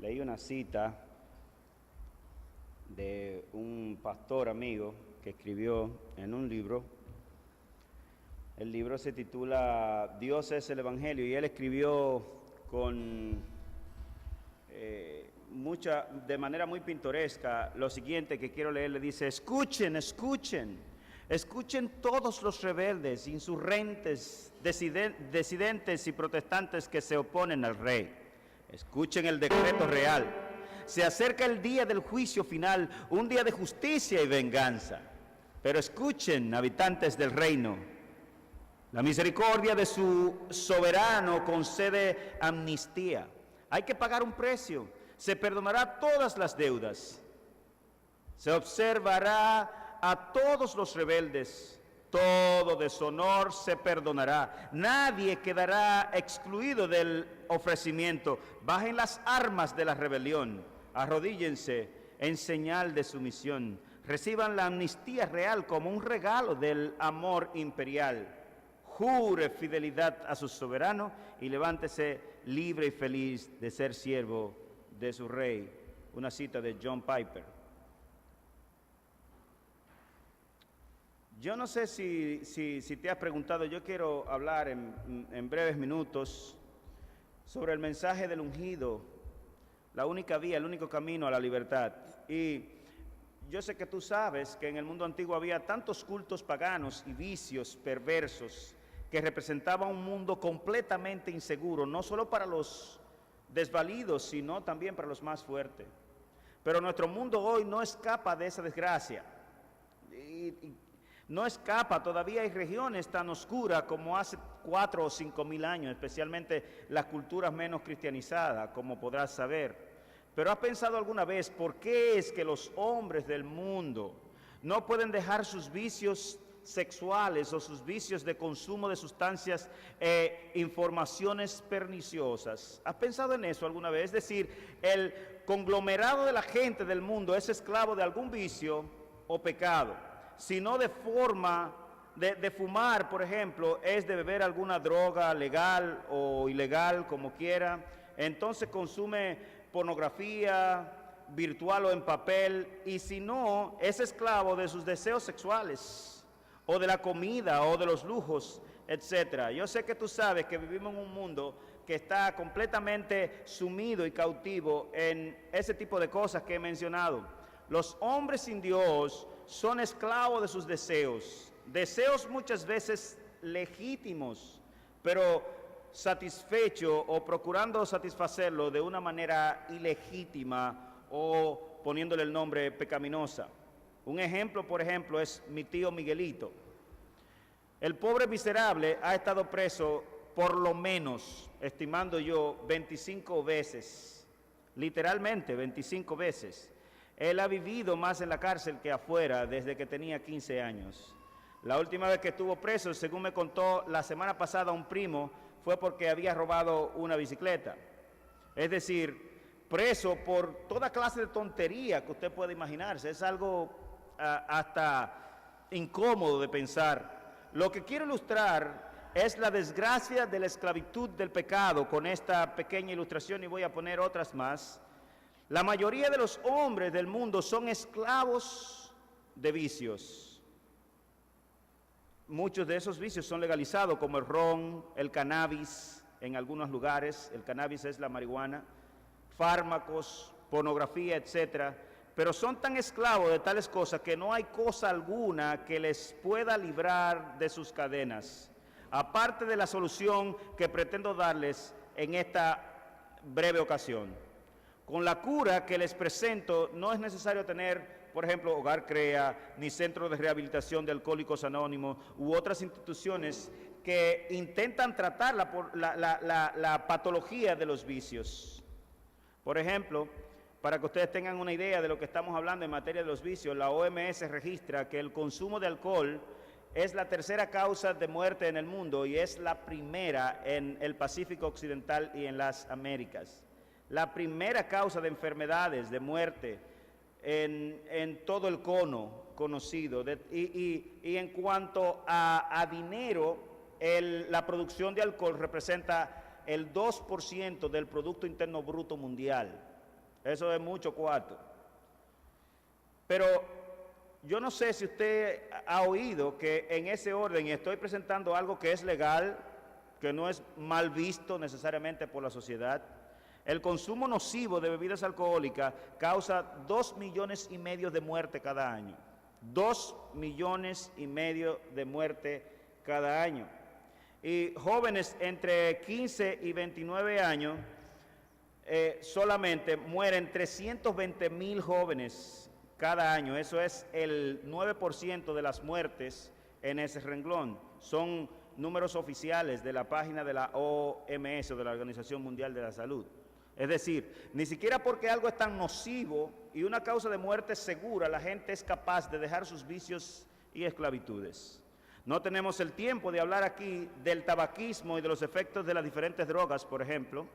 leí una cita de un pastor amigo que escribió en un libro. El libro se titula Dios es el Evangelio, y él escribió con de manera muy pintoresca lo siguiente que quiero leer. Le dice: escuchen, escuchen, escuchen todos los rebeldes, insurgentes, disidentes y protestantes que se oponen al rey. Escuchen el decreto real. Se acerca el día del juicio final, un día de justicia y venganza. Pero escuchen, habitantes del reino, la misericordia de su soberano concede amnistía. Hay que pagar un precio. Se perdonará todas las deudas. Se observará a todos los rebeldes. Todo deshonor se perdonará. Nadie quedará excluido del ofrecimiento. Bajen las armas de la rebelión. Arrodíllense en señal de sumisión. Reciban la amnistía real como un regalo del amor imperial. Jure fidelidad a su soberano y levántese libre y feliz de ser siervo de su rey. Una cita de John Piper. Yo no sé si te has preguntado, yo quiero hablar en breves minutos sobre el mensaje del ungido, la única vía, el único camino a la libertad. Y yo sé que tú sabes que en el mundo antiguo había tantos cultos paganos y vicios perversos que representaban un mundo completamente inseguro, no solo para los desvalidos, sino también para los más fuertes. Pero nuestro mundo hoy no escapa de esa desgracia. Y no escapa, todavía hay regiones tan oscuras como hace 4 o 5 mil años, especialmente las culturas menos cristianizadas, como podrás saber. Pero ¿has pensado alguna vez por qué es que los hombres del mundo no pueden dejar sus vicios sexuales o sus vicios de consumo de sustancias informaciones perniciosas? ¿Has pensado en eso alguna vez? Es decir, el conglomerado de la gente del mundo es esclavo de algún vicio o pecado. Si no de forma de fumar, por ejemplo, es de beber alguna droga legal o ilegal, como quiera. Entonces consume pornografía virtual o en papel, y si no, es esclavo de sus deseos sexuales, o de la comida, o de los lujos, etc. Yo sé que tú sabes que vivimos en un mundo que está completamente sumido y cautivo en ese tipo de cosas que he mencionado. Los hombres sin Dios son esclavos de sus deseos muchas veces legítimos, pero satisfecho o procurando satisfacerlo de una manera ilegítima o poniéndole el nombre pecaminosa. Un ejemplo, por ejemplo, es mi tío Miguelito. El pobre miserable ha estado preso por lo menos, estimando yo, 25 veces, literalmente 25 veces. Él ha vivido más en la cárcel que afuera desde que tenía 15 años. La última vez que estuvo preso, según me contó la semana pasada un primo, fue porque había robado una bicicleta. Es decir, preso por toda clase de tontería que usted puede imaginarse. Es algo hasta incómodo de pensar. Lo que quiero ilustrar es la desgracia de la esclavitud del pecado con esta pequeña ilustración, y voy a poner otras más. La mayoría de los hombres del mundo son esclavos de vicios. Muchos de esos vicios son legalizados, como el ron, el cannabis, en algunos lugares. El cannabis es la marihuana, fármacos, pornografía, etc. Pero son tan esclavos de tales cosas que no hay cosa alguna que les pueda librar de sus cadenas, aparte de la solución que pretendo darles en esta breve ocasión. Con la cura que les presento no es necesario tener, por ejemplo, Hogar Crea, ni Centro de Rehabilitación de Alcohólicos Anónimos u otras instituciones que intentan tratar la patología de los vicios. Por ejemplo, para que ustedes tengan una idea de lo que estamos hablando en materia de los vicios, la OMS registra que el consumo de alcohol es la tercera causa de muerte en el mundo y es la primera en el Pacífico Occidental y en las Américas. La primera causa de enfermedades, de muerte en todo el cono conocido. Y en cuanto a dinero, la producción de alcohol representa el 2% del Producto Interno Bruto Mundial. Eso es mucho cuarto. Pero yo no sé si usted ha oído que en ese orden, y estoy presentando algo que es legal, que no es mal visto necesariamente por la sociedad, el consumo nocivo de bebidas alcohólicas causa 2,5 millones de muertes cada año. 2,5 millones de muertes cada año. Y jóvenes entre 15 y 29 años, solamente mueren 320,000 jóvenes cada año. Eso es el 9% de las muertes en ese renglón. Son números oficiales de la página de la OMS, o de la Organización Mundial de la Salud. Es decir, ni siquiera porque algo es tan nocivo y una causa de muerte segura, la gente es capaz de dejar sus vicios y esclavitudes. No tenemos el tiempo de hablar aquí del tabaquismo y de los efectos de las diferentes drogas, por ejemplo.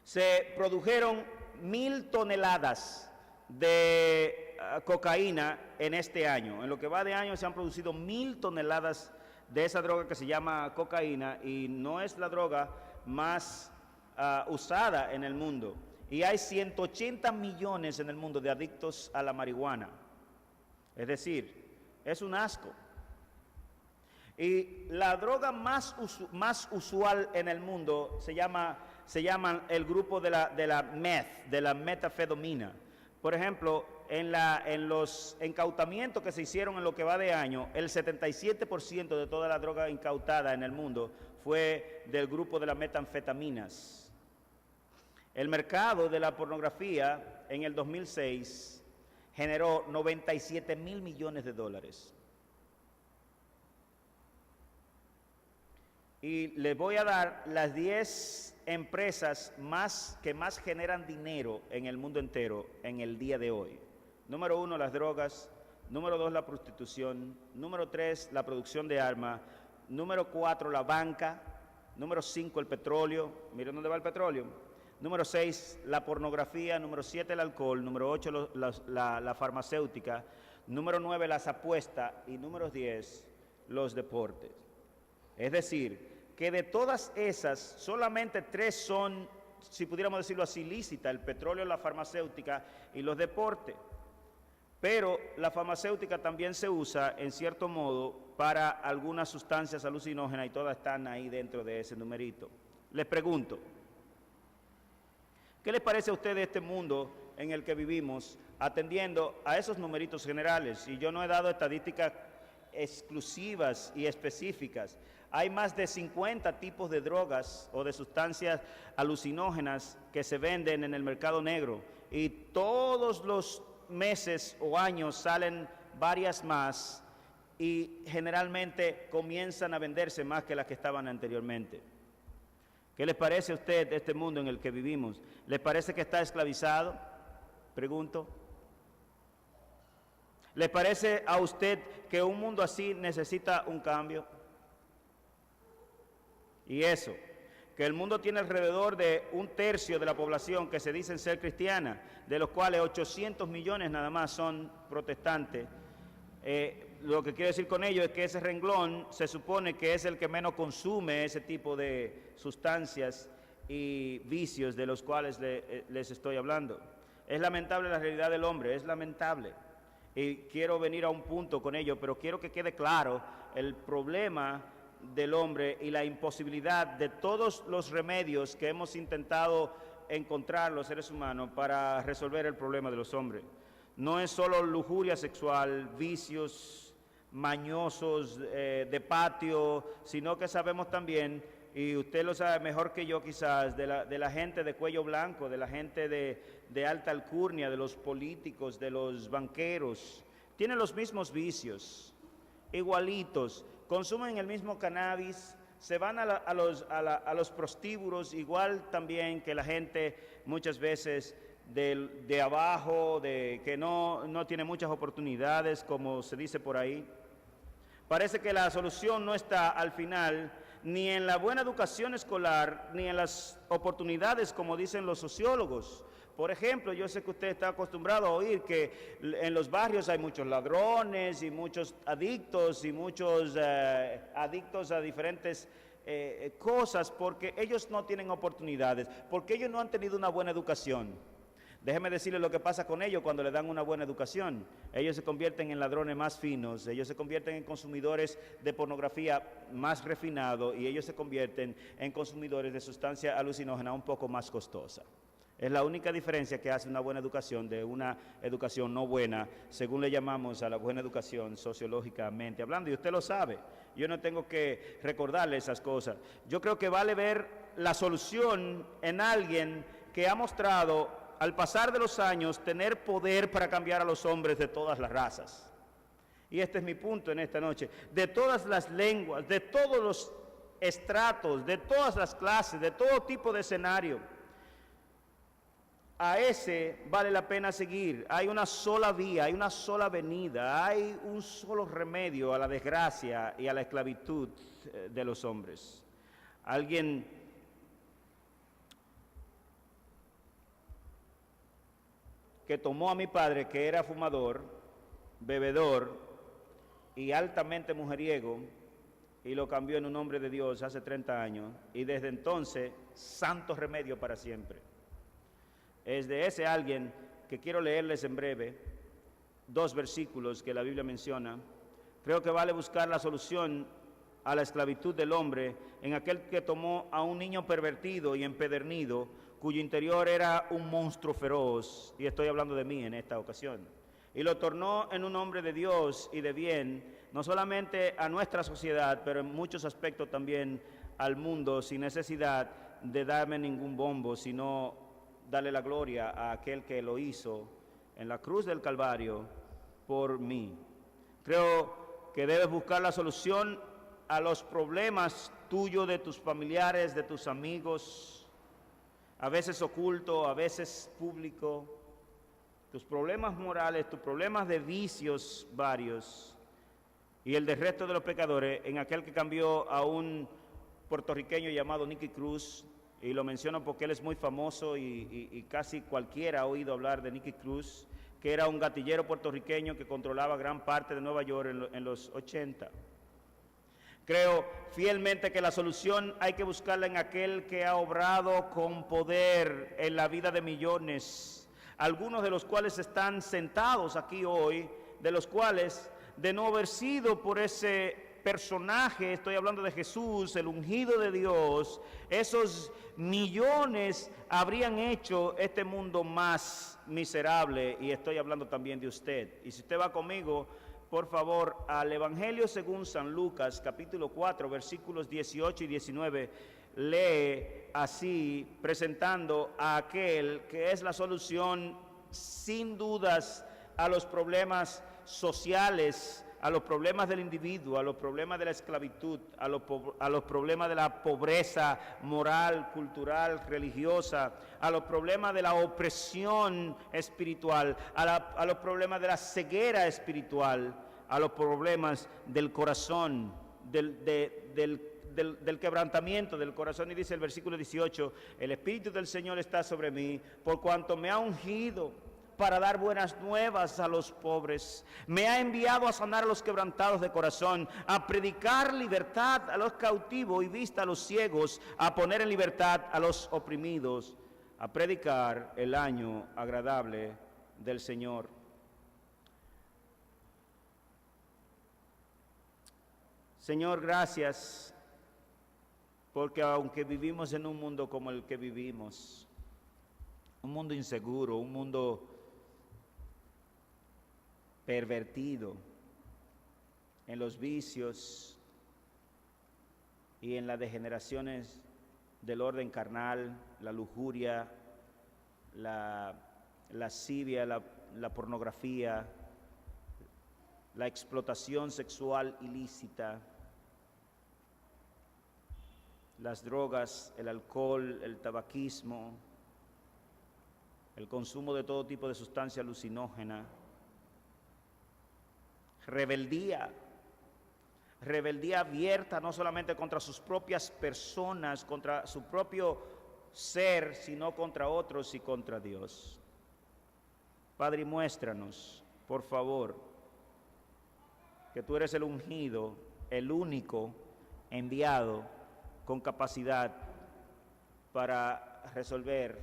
Se produjeron 1,000 toneladas de cocaína en este año. En lo que va de año se han producido 1,000 toneladas de esa droga que se llama cocaína, y no es la droga más usada en el mundo. Y hay 180 millones en el mundo de adictos a la marihuana. Es decir, es un asco. Y la droga más usual en el mundo se llama el grupo de la metanfetamina. Por ejemplo, en los incautamientos que se hicieron en lo que va de año, el 77% de toda la droga incautada en el mundo fue del grupo de las metanfetaminas. El mercado de la pornografía en el 2006 generó 97,000 millones de dólares. Y les voy a dar las 10 empresas que más generan dinero en el mundo entero en el día de hoy. Número 1, las drogas. Número 2, la prostitución. Número 3, la producción de armas. Número 4, la banca. Número 5, el petróleo. Miren dónde va el petróleo. Número 6, la pornografía. Número 7, el alcohol. Número 8, la farmacéutica. Número 9, las apuestas. Y número 10, los deportes. Es decir, que de todas esas, solamente 3 son, si pudiéramos decirlo así, lícitas: el petróleo, la farmacéutica y los deportes. Pero la farmacéutica también se usa, en cierto modo, para algunas sustancias alucinógenas, y todas están ahí dentro de ese numerito. Les pregunto, ¿qué les parece a ustedes este mundo en el que vivimos, atendiendo a esos numeritos generales? Y yo no he dado estadísticas exclusivas y específicas. Hay más de 50 tipos de drogas o de sustancias alucinógenas que se venden en el mercado negro, y todos los meses o años salen varias más, y generalmente comienzan a venderse más que las que estaban anteriormente. ¿Qué les parece a usted de este mundo en el que vivimos? ¿Les parece que está esclavizado? Pregunto. ¿Les parece a usted que un mundo así necesita un cambio? Y eso, que el mundo tiene alrededor de 1/3 de la población que se dicen ser cristiana, de los cuales 800 millones nada más son protestantes. Lo que quiero decir con ello es que ese renglón se supone que es el que menos consume ese tipo de sustancias y vicios de los cuales les estoy hablando. Es lamentable la realidad del hombre, es lamentable. Y quiero venir a un punto con ello, pero quiero que quede claro el problema del hombre y la imposibilidad de todos los remedios que hemos intentado encontrar los seres humanos para resolver el problema de los hombres. No es solo lujuria sexual, vicios mañosos de patio, sino que sabemos también, y usted lo sabe mejor que yo quizás, de la gente de cuello blanco, de la gente de alta alcurnia, de los políticos, de los banqueros. Tienen los mismos vicios, igualitos, consumen el mismo cannabis, se van a los prostíbulos, igual también que la gente muchas veces de abajo, que no tiene muchas oportunidades, como se dice por ahí. Parece que la solución no está al final ni en la buena educación escolar, ni en las oportunidades, como dicen los sociólogos. Por ejemplo, yo sé que usted está acostumbrado a oír que en los barrios hay muchos ladrones y muchos adictos y muchos adictos a diferentes cosas porque ellos no tienen oportunidades, porque ellos no han tenido una buena educación. Déjeme decirles lo que pasa con ellos cuando le dan una buena educación. Ellos se convierten en ladrones más finos, ellos se convierten en consumidores de pornografía más refinados y ellos se convierten en consumidores de sustancia alucinógena un poco más costosa. Es la única diferencia que hace una buena educación de una educación no buena, según le llamamos a la buena educación sociológicamente hablando, y usted lo sabe. Yo no tengo que recordarle esas cosas. Yo creo que vale ver la solución en alguien que ha mostrado al pasar de los años tener poder para cambiar a los hombres de todas las razas. Y este es mi punto en esta noche. De todas las lenguas, de todos los estratos, de todas las clases, de todo tipo de escenario. A ese vale la pena seguir. Hay una sola vía, hay una sola avenida, hay un solo remedio a la desgracia y a la esclavitud de los hombres. Alguien que tomó a mi padre, que era fumador, bebedor y altamente mujeriego, y lo cambió en un hombre de Dios hace 30 años, y desde entonces, santo remedio para siempre. Es de ese alguien que quiero leerles en breve 2 versículos que la Biblia menciona. Creo que vale buscar la solución a la esclavitud del hombre en aquel que tomó a un niño pervertido y empedernido, cuyo interior era un monstruo feroz, y estoy hablando de mí en esta ocasión, y lo tornó en un hombre de Dios y de bien, no solamente a nuestra sociedad, pero en muchos aspectos también al mundo, sin necesidad de darme ningún bombo, sino darle la gloria a aquel que lo hizo en la cruz del Calvario por mí. Creo que debes buscar la solución a los problemas tuyos, de tus familiares, de tus amigos, a veces oculto, a veces público, tus problemas morales, tus problemas de vicios varios, y el del resto de los pecadores, en aquel que cambió a un puertorriqueño llamado Nicky Cruz, y lo menciono porque él es muy famoso y casi cualquiera ha oído hablar de Nicky Cruz, que era un gatillero puertorriqueño que controlaba gran parte de Nueva York en los 80. Creo fielmente que la solución hay que buscarla en aquel que ha obrado con poder en la vida de millones, algunos de los cuales están sentados aquí hoy, de los cuales, de no haber sido por ese personaje, estoy hablando de Jesús, el ungido de Dios, esos millones habrían hecho este mundo más miserable, y estoy hablando también de usted. Y si usted va conmigo, por favor, al Evangelio según San Lucas, capítulo 4, versículos 18 y 19, lee así, presentando a aquel que es la solución, sin dudas, a los problemas sociales, a los problemas del individuo, a los problemas de la esclavitud, a los problemas de la pobreza moral, cultural, religiosa, a los problemas de la opresión espiritual, a los problemas de la ceguera espiritual, a los problemas del corazón, del quebrantamiento del corazón. Y dice el versículo 18, el Espíritu del Señor está sobre mí, por cuanto me ha ungido para dar buenas nuevas a los pobres. Me ha enviado a sanar a los quebrantados de corazón, a predicar libertad a los cautivos y vista a los ciegos, a poner en libertad a los oprimidos, a predicar el año agradable del Señor. Señor, gracias, porque aunque vivimos en un mundo como el que vivimos, un mundo inseguro, un mundo pervertido en los vicios y en las degeneraciones del orden carnal, la lujuria, la lascivia, la pornografía, la explotación sexual ilícita, las drogas, el alcohol, el tabaquismo, el consumo de todo tipo de sustancia alucinógena, rebeldía abierta no solamente contra sus propias personas, contra su propio ser, sino contra otros y contra Dios. Padre, muéstranos, por favor, que tú eres el ungido, el único enviado con capacidad para resolver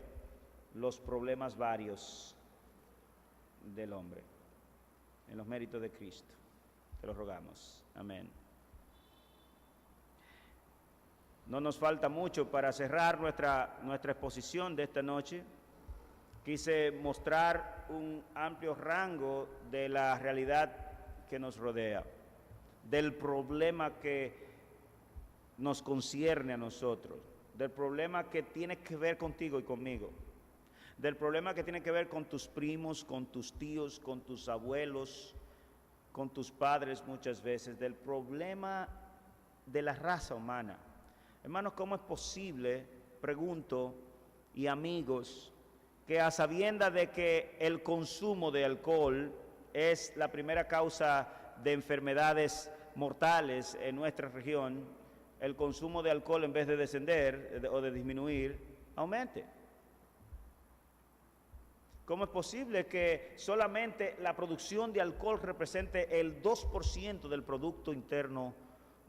los problemas varios del hombre. En los méritos de Cristo. Te lo rogamos. Amén. No nos falta mucho para cerrar nuestra exposición de esta noche. Quise mostrar un amplio rango de la realidad que nos rodea, del problema que nos concierne a nosotros, del problema que tiene que ver contigo y conmigo, del problema que tiene que ver con tus primos, con tus tíos, con tus abuelos, con tus padres muchas veces, del problema de la raza humana. Hermanos, ¿cómo es posible, pregunto, y amigos, que a sabiendas de que el consumo de alcohol es la primera causa de enfermedades mortales en nuestra región, el consumo de alcohol en vez de descender o de disminuir, aumente? ¿Cómo es posible que solamente la producción de alcohol represente el 2% del Producto Interno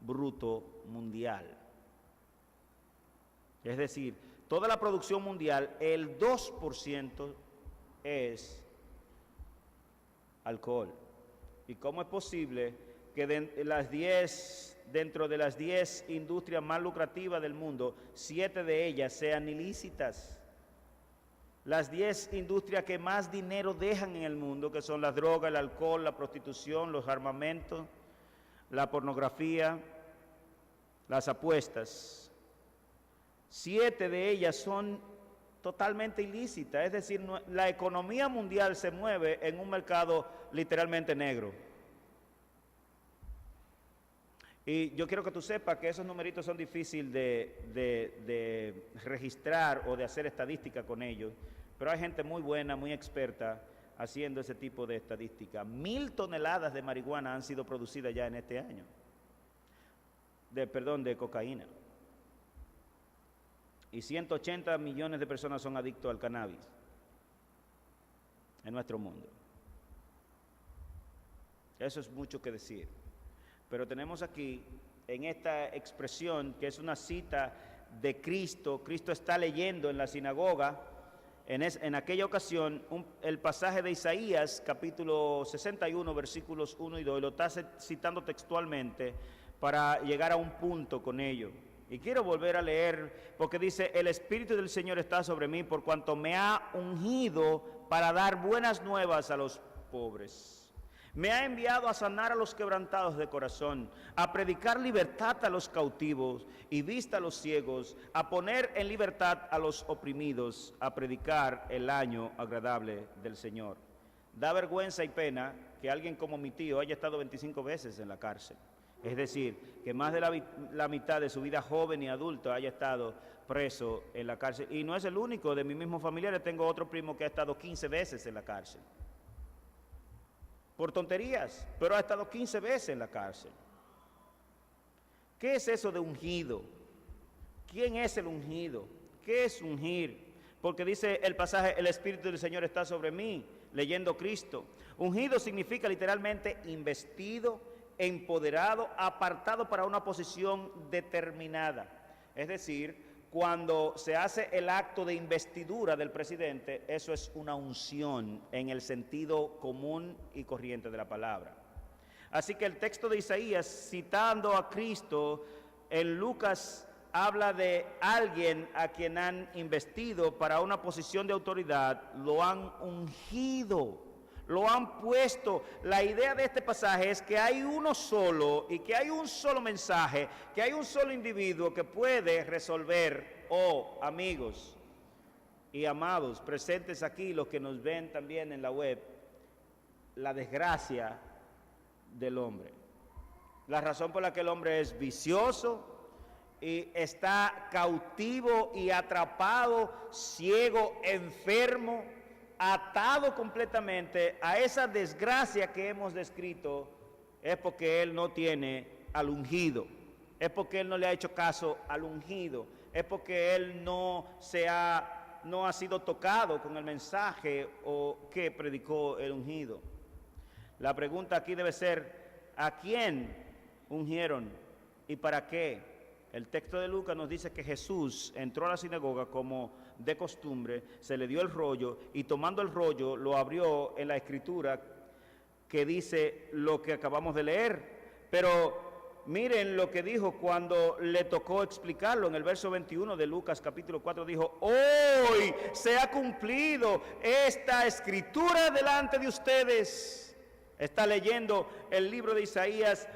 Bruto mundial? Es decir, toda la producción mundial, el 2% es alcohol. ¿Y cómo es posible que dentro de las 10 industrias más lucrativas del mundo, 7 de ellas sean ilícitas? Las 10 industrias que más dinero dejan en el mundo, que son la droga, el alcohol, la prostitución, los armamentos, la pornografía, las apuestas. 7 de ellas son totalmente ilícitas, es decir, la economía mundial se mueve en un mercado literalmente negro. Y yo quiero que tú sepas que esos numeritos son difíciles de registrar o de hacer estadística con ellos, pero hay gente muy buena, muy experta haciendo ese tipo de estadística. 1,000 toneladas de marihuana han sido producidas ya en este año, de cocaína. Y 180 millones de personas son adictos al cannabis en nuestro mundo. Eso es mucho que decir. Pero tenemos aquí, en esta expresión, que es una cita de Cristo, Cristo está leyendo en la sinagoga, en aquella ocasión, el pasaje de Isaías, capítulo 61, versículos 1 y 2, lo está citando textualmente para llegar a un punto con ello. Y quiero volver a leer, porque dice, el Espíritu del Señor está sobre mí, por cuanto me ha ungido para dar buenas nuevas a los pobres. Me ha enviado a sanar a los quebrantados de corazón, a predicar libertad a los cautivos y vista a los ciegos, a poner en libertad a los oprimidos, a predicar el año agradable del Señor. Da vergüenza y pena que alguien como mi tío haya estado 25 veces en la cárcel. Es decir, que más de la mitad de su vida joven y adulta haya estado preso en la cárcel. Y no es el único, de mis mismos familiares tengo otro primo que ha estado 15 veces en la cárcel. Por tonterías, pero ha estado 15 veces en la cárcel. ¿Qué es eso de ungido? ¿Quién es el ungido? ¿Qué es ungir? Porque dice el pasaje, el Espíritu del Señor está sobre mí, leyendo Cristo. Ungido significa literalmente investido, empoderado, apartado para una posición determinada. Es decir, cuando se hace el acto de investidura del presidente, eso es una unción en el sentido común y corriente de la palabra. Así que el texto de Isaías, citando a Cristo, en Lucas habla de alguien a quien han investido para una posición de autoridad, lo han ungido, lo han puesto. La idea de este pasaje es que hay uno solo y que hay un solo mensaje, que hay un solo individuo que puede resolver, amigos y amados presentes aquí, los que nos ven también en la web, la desgracia del hombre. La razón por la que el hombre es vicioso y está cautivo y atrapado, ciego, enfermo, atado completamente a esa desgracia que hemos descrito, es porque él no tiene al ungido, es porque él no le ha hecho caso al ungido, es porque él no ha sido tocado con el mensaje que predicó el ungido. La pregunta aquí debe ser, ¿a quién ungieron y para qué? El texto de Lucas nos dice que Jesús entró a la sinagoga como de costumbre, se le dio el rollo y tomando el rollo lo abrió en la escritura que dice lo que acabamos de leer. Pero miren lo que dijo cuando le tocó explicarlo en el verso 21 de Lucas capítulo 4. Dijo: hoy se ha cumplido esta escritura delante de ustedes. Está leyendo el libro de Isaías.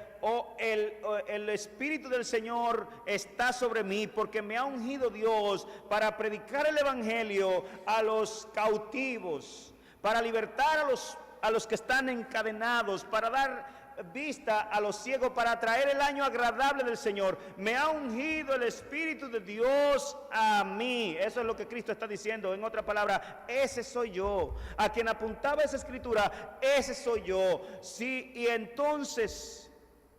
El Espíritu del Señor está sobre mí porque me ha ungido Dios para predicar el Evangelio a los cautivos, para libertar a los que están encadenados, para dar vista a los ciegos, para traer el año agradable del Señor. Me ha ungido el Espíritu de Dios a mí. Eso es lo que Cristo está diciendo. En otra palabra, ese soy yo. A quien apuntaba esa escritura, ese soy yo. Sí, y entonces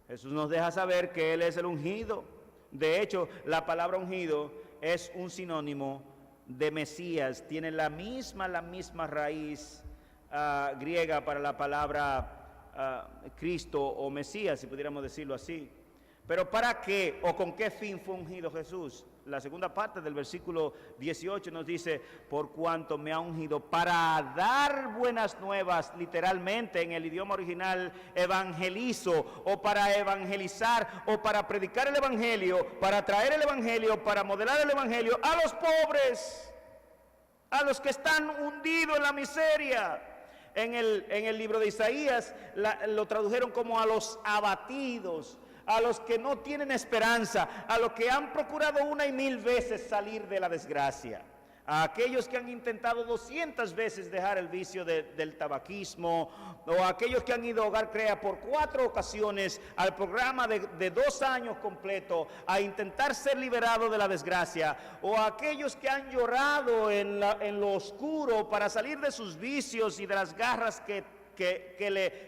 Jesús nos deja saber que Él es el ungido. De hecho, la palabra ungido es un sinónimo de Mesías. Tiene la misma raíz griega para la palabra Cristo o Mesías, si pudiéramos decirlo así. Pero ¿para qué o con qué fin fue ungido Jesús? La segunda parte del versículo 18 nos dice: por cuanto me ha ungido para dar buenas nuevas, literalmente en el idioma original evangelizo, o para evangelizar, o para predicar el evangelio, para traer el evangelio, para modelar el evangelio a los pobres, a los que están hundidos en la miseria. En el libro de Isaías lo tradujeron como a los abatidos, a los que no tienen esperanza, a los que han procurado una y mil veces salir de la desgracia, a aquellos que han intentado 200 veces dejar el vicio del tabaquismo, o a aquellos que han ido a Hogar Crea por 4 ocasiones al programa de 2 años completo a intentar ser liberados de la desgracia, o a aquellos que han llorado en lo oscuro para salir de sus vicios y de las garras que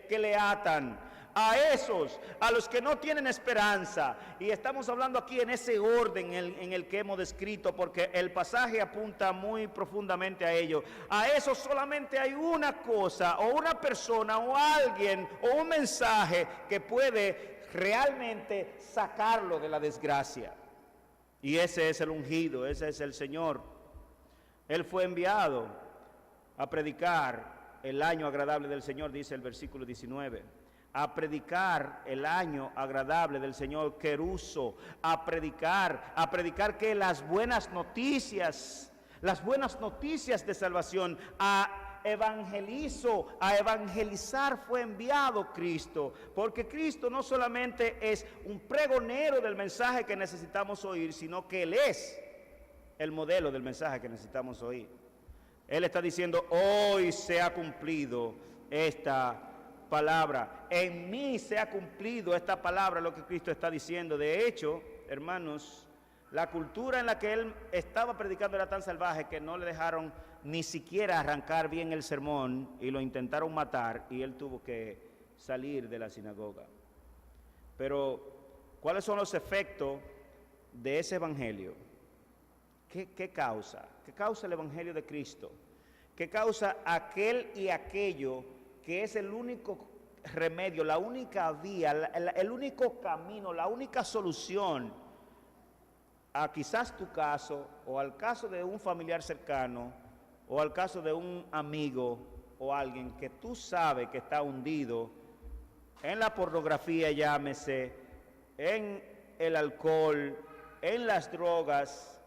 le atan. A esos, a los que no tienen esperanza, y estamos hablando aquí en ese orden en el que hemos descrito, porque el pasaje apunta muy profundamente a ello. A esos solamente hay una cosa, o una persona, o alguien, o un mensaje que puede realmente sacarlo de la desgracia. Y ese es el ungido, ese es el Señor. Él fue enviado a predicar el año agradable del Señor, dice el versículo 19. A predicar el año agradable del Señor, queruso, a predicar que las buenas noticias de salvación, a evangelizar fue enviado Cristo, porque Cristo no solamente es un pregonero del mensaje que necesitamos oír, sino que Él es el modelo del mensaje que necesitamos oír. Él está diciendo: hoy se ha cumplido esta palabra, en mí se ha cumplido esta palabra, lo que Cristo está diciendo. De hecho, hermanos, la cultura en la que Él estaba predicando era tan salvaje que no le dejaron ni siquiera arrancar bien el sermón y lo intentaron matar, y Él tuvo que salir de la sinagoga. Pero, ¿cuáles son los efectos de ese evangelio? ¿Qué causa? ¿Qué causa el evangelio de Cristo? ¿Qué causa aquel y aquello que es el único remedio, la única vía, el único camino, la única solución a quizás tu caso, o al caso de un familiar cercano, o al caso de un amigo o alguien que tú sabes que está hundido en la pornografía, llámese, en el alcohol, en las drogas,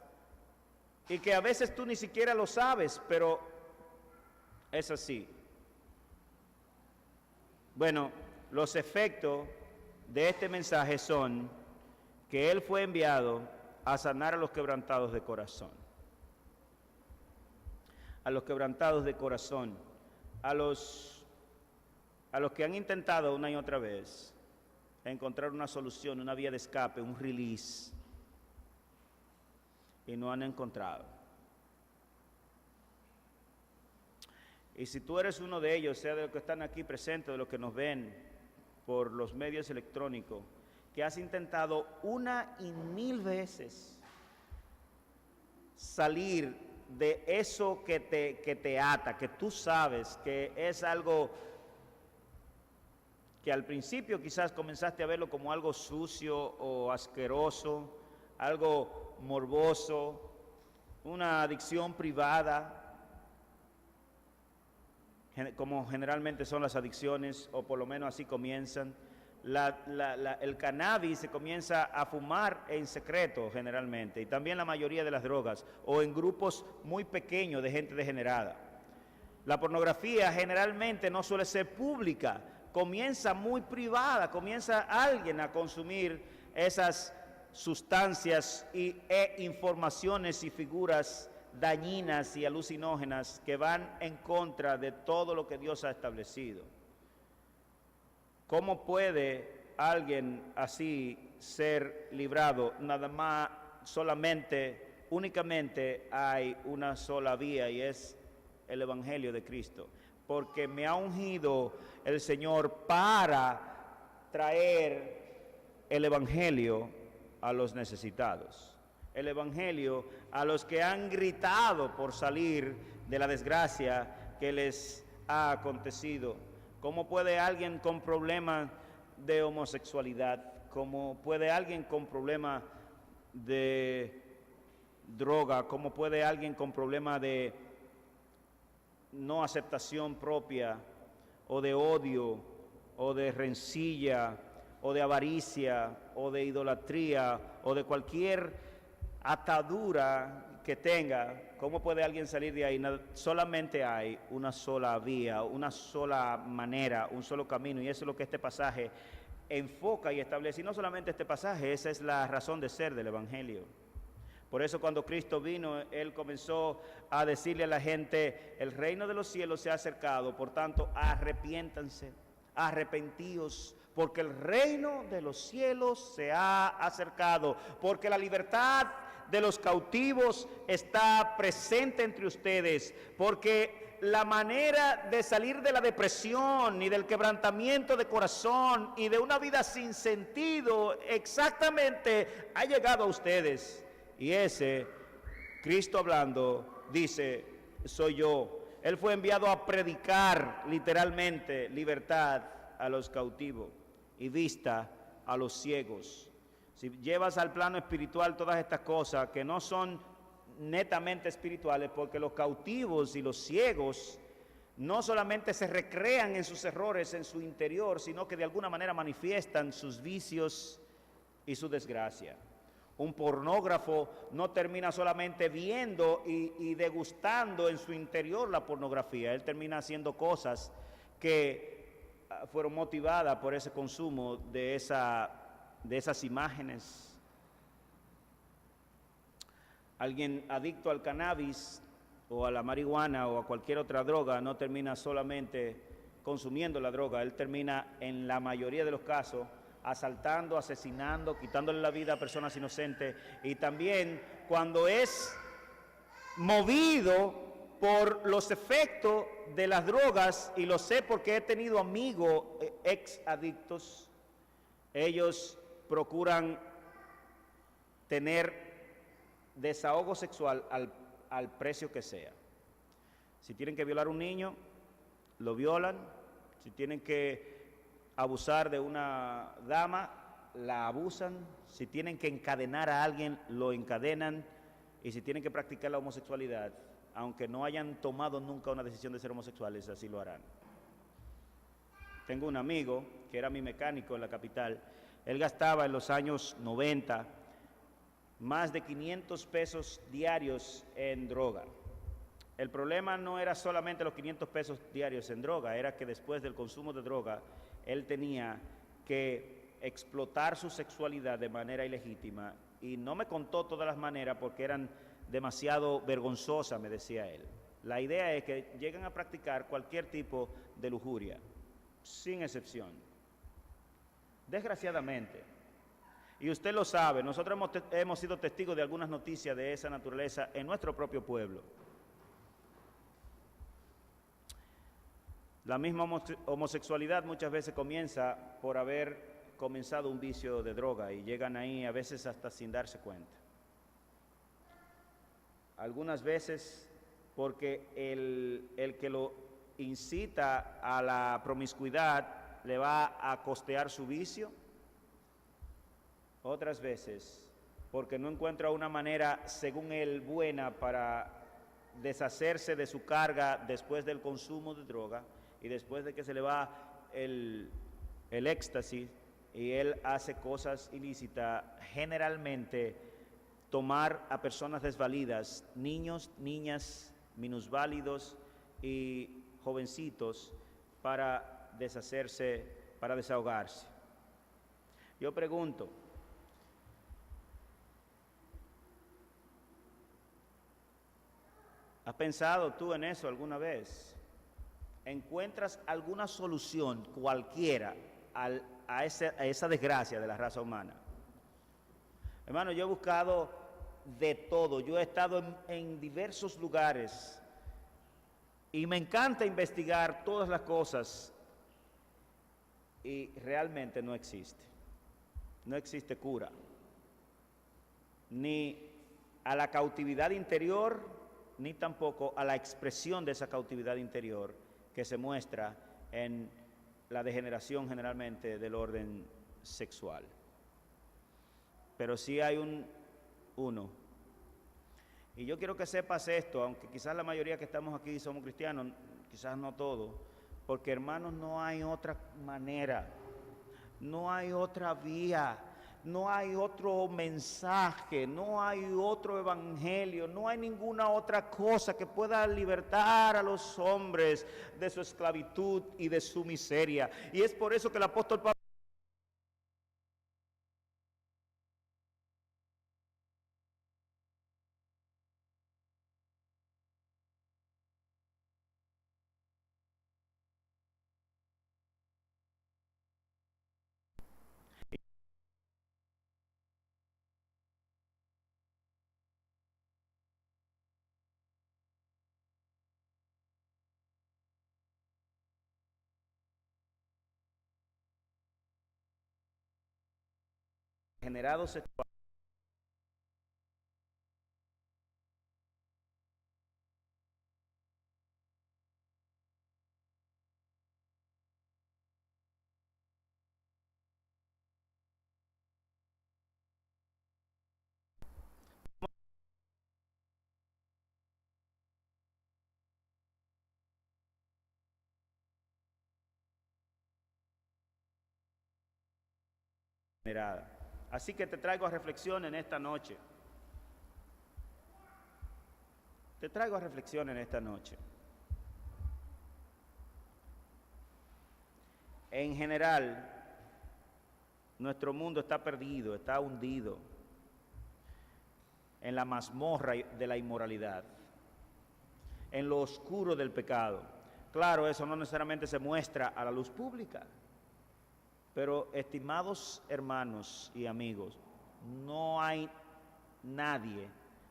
y que a veces tú ni siquiera lo sabes, pero es así? Bueno, los efectos de este mensaje son que Él fue enviado a sanar a los quebrantados de corazón. A los quebrantados de corazón, a los que han intentado una y otra vez encontrar una solución, una vía de escape, un release, y no han encontrado. Y si tú eres uno de ellos, sea de los que están aquí presentes, de los que nos ven por los medios electrónicos, que has intentado 1,000 veces salir de eso que te ata, que tú sabes que es algo que al principio quizás comenzaste a verlo como algo sucio o asqueroso, algo morboso, una adicción privada, como generalmente son las adicciones, o por lo menos así comienzan. El cannabis se comienza a fumar en secreto generalmente, y también la mayoría de las drogas, o en grupos muy pequeños de gente degenerada. La pornografía generalmente no suele ser pública, comienza muy privada, comienza alguien a consumir esas sustancias e informaciones y figuras dañinas y alucinógenas que van en contra de todo lo que Dios ha establecido. ¿Cómo puede alguien así ser librado? Nada más, únicamente hay una sola vía, y es el Evangelio de Cristo. Porque me ha ungido el Señor para traer el Evangelio a los necesitados. El Evangelio a los que han gritado por salir de la desgracia que les ha acontecido. ¿Cómo puede alguien con problemas de homosexualidad? ¿Cómo puede alguien con problemas de droga? ¿Cómo puede alguien con problemas de no aceptación propia, o de odio, o de rencilla, o de avaricia, o de idolatría, o de cualquier atadura que tenga? ¿Cómo puede alguien salir de ahí? Solamente hay una sola vía, una sola manera, un solo camino, y eso es lo que este pasaje enfoca y establece. Y no solamente este pasaje, esa es la razón de ser del Evangelio. Por eso cuando Cristo vino, Él comenzó a decirle a la gente: el reino de los cielos se ha acercado, por tanto, arrepiéntanse, arrepentíos, porque el reino de los cielos se ha acercado, porque la libertad de los cautivos está presente entre ustedes, porque la manera de salir de la depresión y del quebrantamiento de corazón y de una vida sin sentido exactamente ha llegado a ustedes. Y ese, Cristo hablando, dice: soy yo. Él fue enviado a predicar literalmente libertad a los cautivos y vista a los ciegos. Si llevas al plano espiritual todas estas cosas que no son netamente espirituales, porque los cautivos y los ciegos no solamente se recrean en sus errores en su interior, sino que de alguna manera manifiestan sus vicios y su desgracia. Un pornógrafo no termina solamente viendo y degustando en su interior la pornografía. Él termina haciendo cosas que fueron motivadas por ese consumo de esas imágenes. Alguien adicto al cannabis o a la marihuana o a cualquier otra droga no termina solamente consumiendo la droga. Él termina, en la mayoría de los casos, asaltando, asesinando, quitándole la vida a personas inocentes, y también cuando es movido por los efectos de las drogas, y lo sé porque he tenido amigos ex adictos, ellos procuran tener desahogo sexual al precio que sea. Si tienen que violar a un niño, lo violan. Si tienen que abusar de una dama, la abusan. Si tienen que encadenar a alguien, lo encadenan. Y si tienen que practicar la homosexualidad, aunque no hayan tomado nunca una decisión de ser homosexuales, así lo harán. Tengo un amigo que era mi mecánico en la capital. Él gastaba en los años 90 más de 500 pesos diarios en droga. El problema no era solamente los 500 pesos diarios en droga, era que después del consumo de droga, él tenía que explotar su sexualidad de manera ilegítima, y no me contó todas las maneras porque eran demasiado vergonzosas, me decía él. La idea es que lleguen a practicar cualquier tipo de lujuria, sin excepción. Desgraciadamente, y usted lo sabe, nosotros hemos sido testigos de algunas noticias de esa naturaleza en nuestro propio pueblo. La misma homosexualidad muchas veces comienza por haber comenzado un vicio de droga, y llegan ahí a veces hasta sin darse cuenta. Algunas veces porque el que lo incita a la promiscuidad le va a costear su vicio. Otras veces porque no encuentra una manera, según él, buena para deshacerse de su carga después del consumo de droga y después de que se le va el éxtasis y él hace cosas ilícitas, generalmente tomar a personas desvalidas, niños, niñas, minusválidos y jovencitos para deshacerse, para desahogarse. Yo pregunto, ¿has pensado tú en eso alguna vez? ¿Encuentras alguna solución cualquiera a esa desgracia de la raza humana? Hermano, yo he buscado de todo, yo he estado en diversos lugares y me encanta investigar todas las cosas y realmente no existe cura, ni a la cautividad interior, ni tampoco a la expresión de esa cautividad interior que se muestra en la degeneración generalmente del orden sexual. Pero sí hay uno. Y yo quiero que sepas esto, aunque quizás la mayoría que estamos aquí somos cristianos, quizás no todos, porque hermanos, no hay otra manera, no hay otra vía, no hay otro mensaje, no hay otro evangelio, no hay ninguna otra cosa que pueda libertar a los hombres de su esclavitud y de su miseria. Y es por eso que el apóstol Pablo generado sexual. Así que te traigo a reflexión en esta noche. Te traigo a reflexión en esta noche. En general, nuestro mundo está perdido, está hundido en la mazmorra de la inmoralidad, en lo oscuro del pecado. Claro, eso no necesariamente se muestra a la luz pública, pero estimados hermanos y amigos, no hay nadie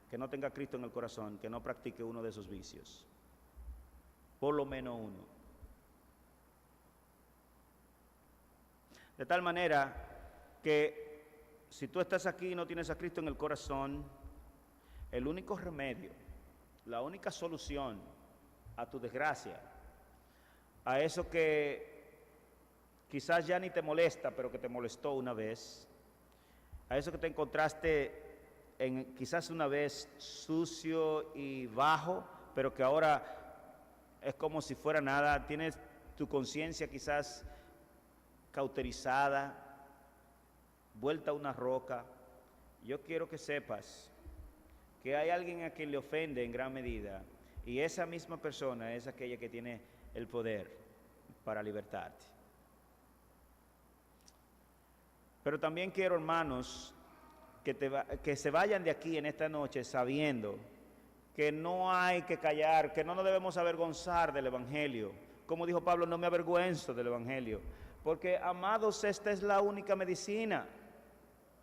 que no tenga a Cristo en el corazón que no practique uno de esos vicios, por lo menos uno. De tal manera que si tú estás aquí y no tienes a Cristo en el corazón, el único remedio, la única solución a tu desgracia, a eso que quizás ya ni te molesta, pero que te molestó una vez, a eso que te encontraste quizás una vez sucio y bajo, pero que ahora es como si fuera nada, tienes tu conciencia quizás cauterizada, vuelta a una roca. Yo quiero que sepas que hay alguien a quien le ofende en gran medida, y esa misma persona es aquella que tiene el poder para libertarte. Pero también quiero, hermanos, que se vayan de aquí en esta noche sabiendo que no hay que callar, que no nos debemos avergonzar del Evangelio. Como dijo Pablo, no me avergüenzo del Evangelio, porque, amados, esta es la única medicina,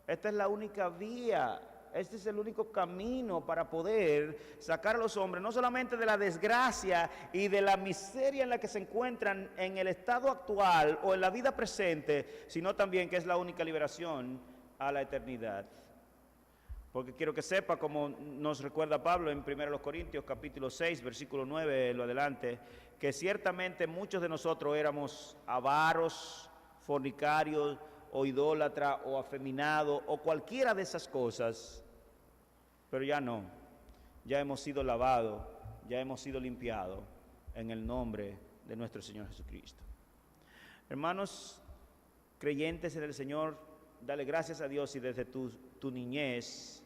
esta es la única vía, este es el único camino para poder sacar a los hombres, no solamente de la desgracia y de la miseria en la que se encuentran en el estado actual o en la vida presente, sino también que es la única liberación a la eternidad. Porque quiero que sepa, como nos recuerda Pablo en 1 Corintios capítulo 6, versículo 9, lo adelante, que ciertamente muchos de nosotros éramos avaros, fornicarios, o idólatra, o afeminado, o cualquiera de esas cosas. Pero ya no, ya hemos sido lavados, ya hemos sido limpiados en el nombre de nuestro Señor Jesucristo. Hermanos creyentes en el Señor, dale gracias a Dios si desde tu niñez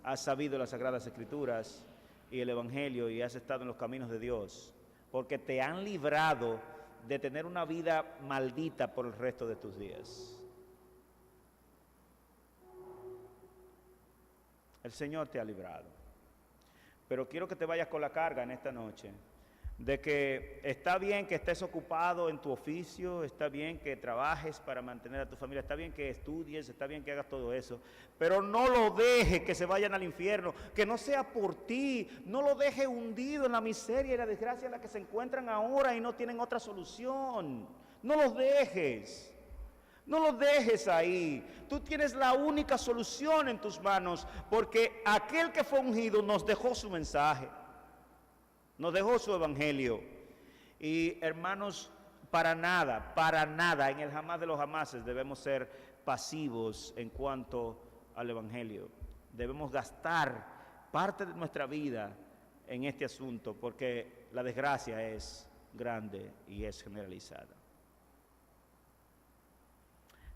has sabido las Sagradas Escrituras y el Evangelio y has estado en los caminos de Dios, porque te han librado de tener una vida maldita por el resto de tus días. El Señor te ha librado. Pero quiero que te vayas con la carga en esta noche de que está bien que estés ocupado en tu oficio, está bien que trabajes para mantener a tu familia, está bien que estudies, está bien que hagas todo eso, pero no lo dejes que se vayan al infierno, que no sea por ti, no lo dejes hundido en la miseria y la desgracia en la que se encuentran ahora y no tienen otra solución. No los dejes. No lo dejes ahí. Tú tienes la única solución en tus manos, porque aquel que fue ungido nos dejó su mensaje, nos dejó su evangelio. Y hermanos, para nada, en el jamás de los jamases debemos ser pasivos en cuanto al evangelio. Debemos gastar parte de nuestra vida en este asunto, porque la desgracia es grande y es generalizada.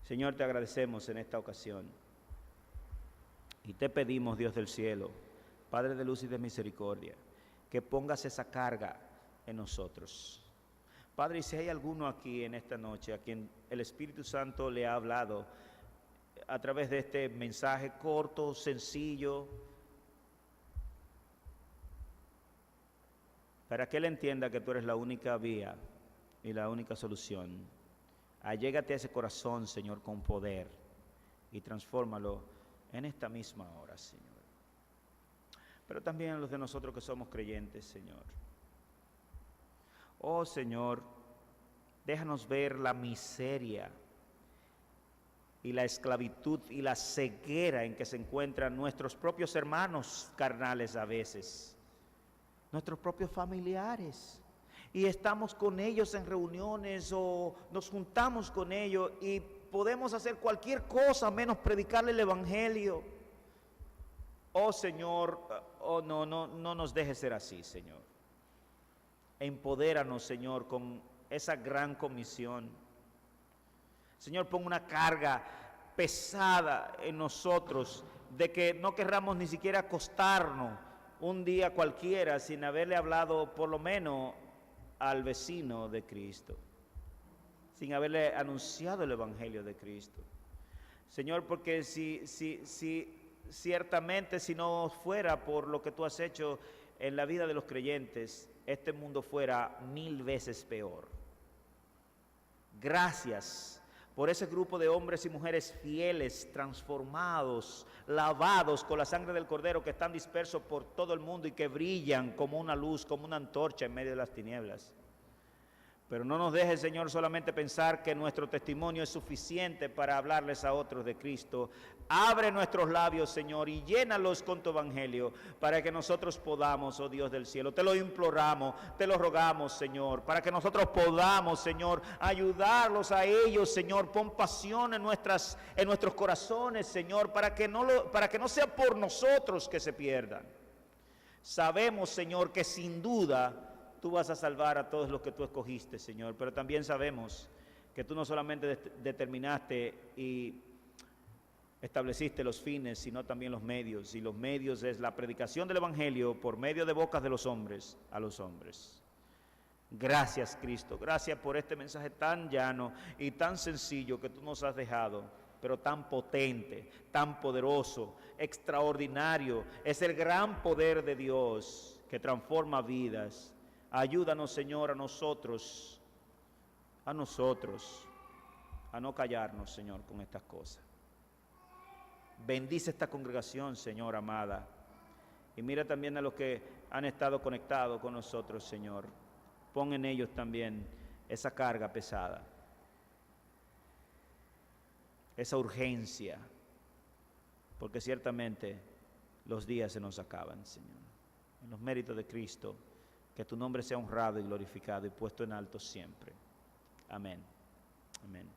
Señor, te agradecemos en esta ocasión y te pedimos, Dios del cielo, Padre de luz y de misericordia, que pongas esa carga en nosotros. Padre, y si hay alguno aquí en esta noche a quien el Espíritu Santo le ha hablado a través de este mensaje corto, sencillo, para que él entienda que tú eres la única vía y la única solución, allégate a ese corazón, Señor, con poder y transfórmalo en esta misma hora, Señor. Pero también a los de nosotros que somos creyentes, Señor. Oh, Señor, déjanos ver la miseria y la esclavitud y la ceguera en que se encuentran nuestros propios hermanos carnales a veces, nuestros propios familiares. Y estamos con ellos en reuniones o nos juntamos con ellos y podemos hacer cualquier cosa menos predicarle el evangelio. Oh Señor, oh no nos dejes ser así, Señor. Empodéranos, Señor, con esa gran comisión. Señor, pon una carga pesada en nosotros de que no querramos ni siquiera acostarnos un día cualquiera sin haberle hablado por lo menos al vecino de Cristo, sin haberle anunciado el evangelio de Cristo. Señor, porque ciertamente si no fuera por lo que tú has hecho en la vida de los creyentes, este mundo fuera 1000 veces peor. Gracias por ese grupo de hombres y mujeres fieles, transformados, lavados con la sangre del Cordero, que están dispersos por todo el mundo y que brillan como una luz, como una antorcha en medio de las tinieblas. Pero no nos dejes, Señor, solamente pensar que nuestro testimonio es suficiente para hablarles a otros de Cristo. Abre nuestros labios, Señor, y llénalos con tu evangelio para que nosotros podamos, oh Dios del cielo, te lo imploramos, te lo rogamos, Señor, para que nosotros podamos, Señor, ayudarlos a ellos, Señor. Pon pasión en nuestros corazones, Señor, para que no sea por nosotros que se pierdan. Sabemos, Señor, que sin duda tú vas a salvar a todos los que tú escogiste, Señor, pero también sabemos que tú no solamente determinaste y estableciste los fines, sino también los medios, y los medios es la predicación del evangelio por medio de bocas de los hombres a los hombres. Gracias, Cristo, gracias por este mensaje tan llano y tan sencillo que tú nos has dejado, pero tan potente, tan poderoso, extraordinario. Es el gran poder de Dios que transforma vidas. Ayúdanos, Señor, a nosotros a no callarnos, Señor, con estas cosas. Bendice esta congregación, Señor, amada. Y mira también a los que han estado conectados con nosotros, Señor. Pon en ellos también esa carga pesada, esa urgencia, porque ciertamente los días se nos acaban, Señor. En los méritos de Cristo, que tu nombre sea honrado y glorificado y puesto en alto siempre. Amén. Amén.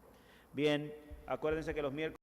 Bien, acuérdense que los miércoles